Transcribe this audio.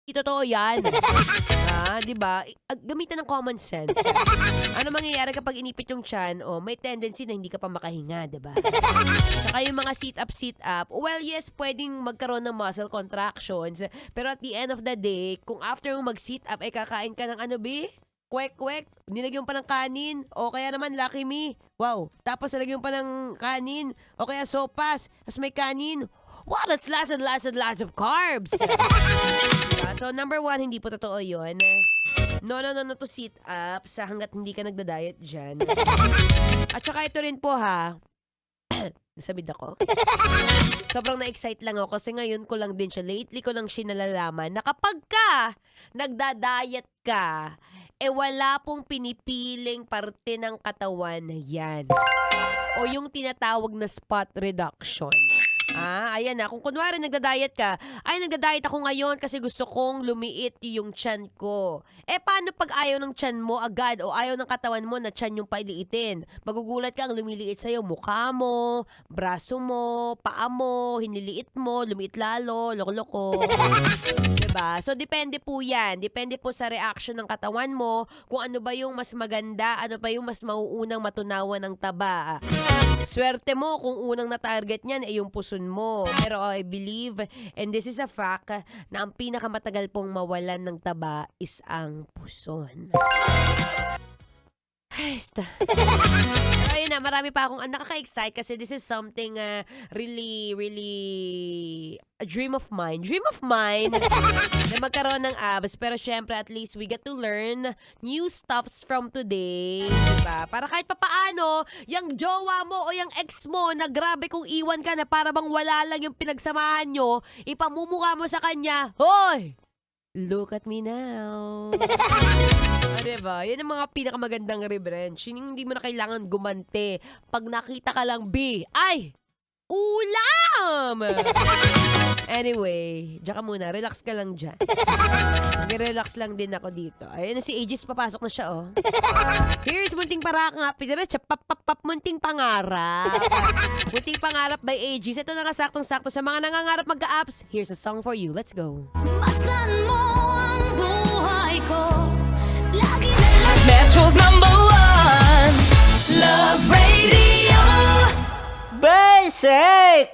Hindi totoo yan. Di ba? Gamitan ng common sense. Ano mangyayari kapag inipit yung tiyan, may tendency na hindi ka pa makahinga, di ba? Saka yung mga sit-up, well, yes, pwedeng magkaroon ng muscle contractions. Pero at the end of the day, kung after mo mag-sit up, ay kakain ka ng ano, be? Kwek-kwek, nilagyan pa ng kanin, o kaya naman Lucky Me. Wow, tapos nilagyan pa ng kanin, o kaya sopas, tapos may kanin. Wow, that's lots and lots and lots of carbs. Diba? So, number 1, hindi po totoo yun. No to sit up sa hanggat hindi ka nagda-diet dyan. At saka ito rin po ha, nasabid ako. Sobrang na-excite lang ako kasi ngayon ko lang din siya, lately ko lang siya nalalaman na kapag ka nagda-diet ka, wala pong pinipiling parte ng katawan na yan. O yung tinatawag na spot reduction. Ayan na. Kung kunwari nagda-diet ka, nagda-diet ako ngayon kasi gusto kong lumiit yung tiyan ko. Paano pag ayaw ng tiyan mo agad o ayaw ng katawan mo na tiyan yung pailiitin? Magugulat ka ang lumiliit sa'yo. Mukha mo, braso mo, paa mo, hiniliit mo, lumiit lalo, loko-loko. Diba? So, depende po yan. Depende po sa reaction ng katawan mo kung ano ba yung mas maganda, ano ba yung mas mauunang matunawan ng taba. Swerte mo kung unang na-target niyan yung puson mo. Pero I believe, and this is a fact, na ang pinakamatagal pong mawalan ng taba is ang puson. Pero ayun na, marami pa akong nakaka-excite kasi this is something really, really a dream of mine. Dream of mine na magkaroon ng abs. Pero syempre, at least we get to learn new stuffs from today. Diba? Para kahit papaano, yung jowa mo o yung ex mo na grabe kung iwan ka na para bang wala lang yung pinagsamahan nyo, ipamumukha mo sa kanya, hoy! Look at me now. Diba? Yan ang mga pinakamagandang revenge. Hindi mo na kailangan gumante. Pag nakita ka lang, B, ay! Ulam! Anyway, diyan ka muna. Relax ka lang dyan. Mag-relax lang din ako dito. Ayun na si Aegis, papasok na siya, oh. Here's Munting Parak nga. Munting Pangarap. Munting Pangarap by Aegis. Ito na nga saktong-sakto sa mga nangangarap mag-apps. Here's a song for you. Let's go. Basan mo ang buhay ko. Lagi na lang Metro's #1 Love Radio Basic!